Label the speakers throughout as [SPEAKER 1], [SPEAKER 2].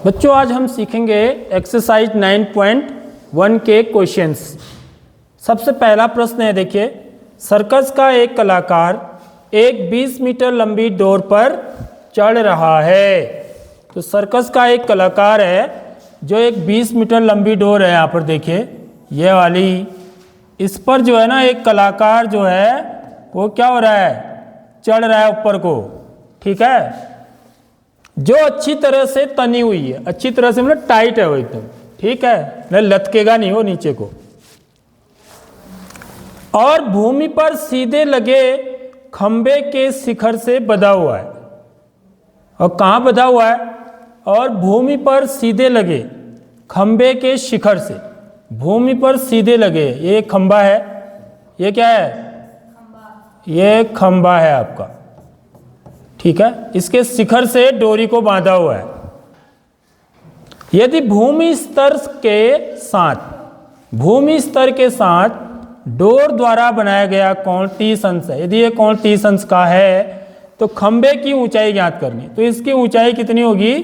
[SPEAKER 1] बच्चों आज हम सीखेंगे एक्सरसाइज 9.1 के क्वेश्चंस। सबसे पहला प्रश्न है, देखिए, सर्कस का एक कलाकार एक 20 मीटर लंबी डोर पर चढ़ रहा है। तो सर्कस का एक कलाकार है जो एक 20 मीटर लंबी डोर है, यहाँ पर देखिए ये वाली, इस पर जो है ना एक कलाकार जो है वो क्या हो रहा है, चढ़ रहा है ऊपर को, ठीक है, जो अच्छी तरह से तनी हुई है, अच्छी तरह से मतलब टाइट है वो एकदम, ठीक है, न लटकेगा नहीं वो नीचे को, और भूमि पर सीधे लगे खंबे के शिखर से बंधा हुआ है। और कहाँ बंधा हुआ है? और भूमि पर सीधे लगे खंबे के शिखर से, भूमि पर सीधे लगे, ये खंबा है, ये क्या है, ये खंबा है आपका, ठीक है, इसके शिखर से डोरी को बांधा हुआ है। यदि भूमि स्तर के साथ डोर द्वारा बनाया गया कोण 30 अंश है, यदि ये कोण 30 अंश का है तो खंबे की ऊंचाई ज्ञात करनी है। तो इसकी ऊंचाई कितनी होगी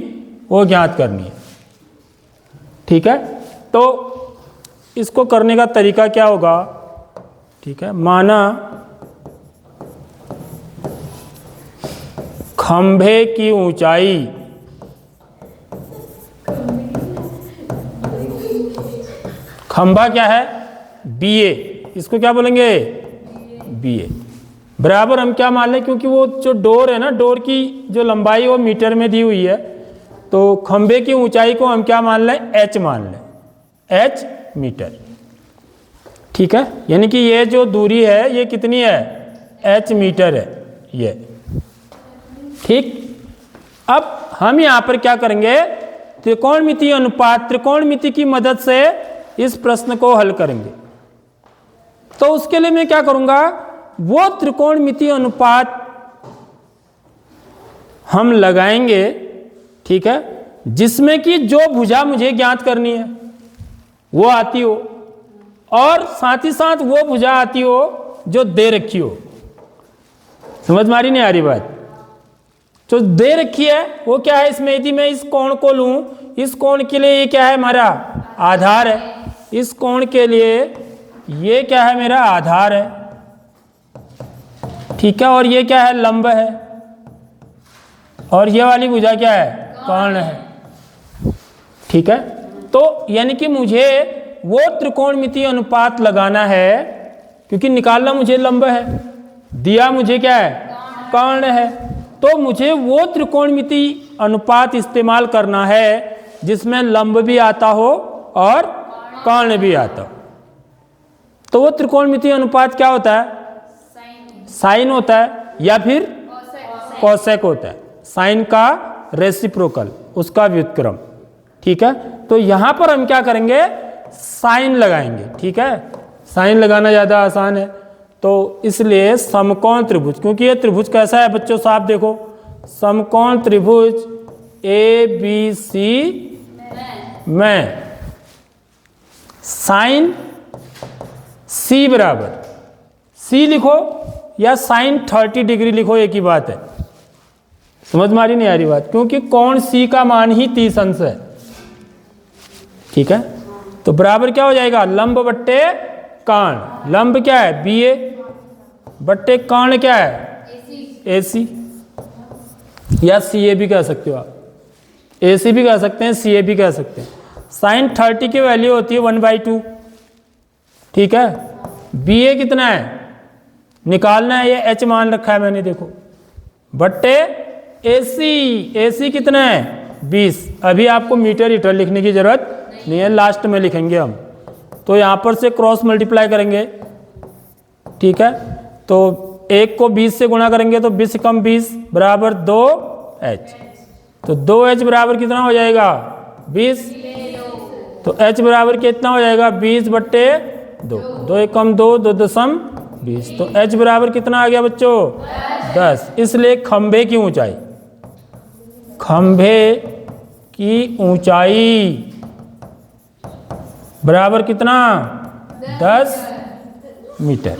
[SPEAKER 1] वो ज्ञात करनी है, ठीक है। तो इसको करने का तरीका क्या होगा, ठीक है, माना खंभे की ऊंचाई खंभा क्या है, BA, इसको क्या बोलेंगे, BA बराबर हम क्या मान लें, क्योंकि वो जो डोर है ना, डोर की जो लंबाई वो मीटर में दी हुई है, तो खंभे की ऊंचाई को हम क्या मान लें, H मान लें, H मीटर, ठीक है। यानी कि ये जो दूरी है ये कितनी है, H मीटर है ये, ठीक। अब हम यहाँ पर क्या करेंगे, त्रिकोणमितीय अनुपात, त्रिकोणमिति की मदद से इस प्रश्न को हल करेंगे। तो उसके लिए मैं क्या करूंगा, वो त्रिकोणमितीय अनुपात हम लगाएंगे, ठीक है, जिसमें कि जो भुजा मुझे ज्ञात करनी है वो आती हो, और साथ ही साथ वो भुजा आती हो जो दे रखी हो। समझ में आ रही नहीं आ रही बात? जो दे रखी है वो क्या है, इसमें यदि मैं इस कोण को लूं, इस कोण के लिए ये क्या है, हमारा आधार है, इस कोण के लिए ये क्या है, मेरा आधार है, ठीक है, और ये क्या है, लंब है, और ये वाली भुजा क्या है, कर्ण है, ठीक है। तो यानी कि मुझे वो त्रिकोणमितीय अनुपात लगाना है, क्योंकि निकालना मुझे लंब है, दिया मुझे क्या है, कर्ण है, तो मुझे वो त्रिकोणमितीय अनुपात इस्तेमाल करना है जिसमें लंब भी आता हो और कर्ण भी आता हो। तो वो त्रिकोणमितीय अनुपात क्या होता है, साइन होता है या फिर कोसेक होता है, साइन का रेसिप्रोकल, उसका व्युत्क्रम, ठीक है। तो यहां पर हम क्या करेंगे, साइन लगाएंगे, ठीक है, साइन लगाना ज्यादा आसान है। तो इसलिए समकोण त्रिभुज, क्योंकि ये त्रिभुज कैसा है बच्चों, साफ देखो, समकोण त्रिभुज ABC में साइन C बराबर, C लिखो या साइन 30 डिग्री लिखो, एक ही बात है। समझ में आ रही नहीं आ रही बात? क्योंकि कोण C का मान ही 30 अंश है, ठीक है। तो बराबर क्या हो जाएगा, लंब बट्टे कर्ण, लंब क्या है BA बट्टे कर्ण क्या है AC, या CA भी कह सकते हो आप, AC भी कह सकते हैं, CA भी कह सकते हैं। साइन 30 की वैल्यू होती है 1/2, ठीक है। BA कितना है निकालना है, ये H मान रखा है मैंने, देखो, बट्टे AC कितना है 20। अभी आपको मीटर हीटर लिखने की जरूरत नहीं है, लास्ट में लिखेंगे हम। तो यहाँ पर से क्रॉस मल्टीप्लाई करेंगे, ठीक है, तो 1 को 20 से गुणा करेंगे तो 20 कम 20 बराबर 2H, तो 2H बराबर कितना हो जाएगा 20, तो H बराबर कितना हो जाएगा 20 बट्टे 2, 2 1 कम 2, 2 दशम 20, तो H बराबर कितना आ गया बच्चों 10। इसलिए खंभे की ऊंचाई बराबर कितना 10 मीटर।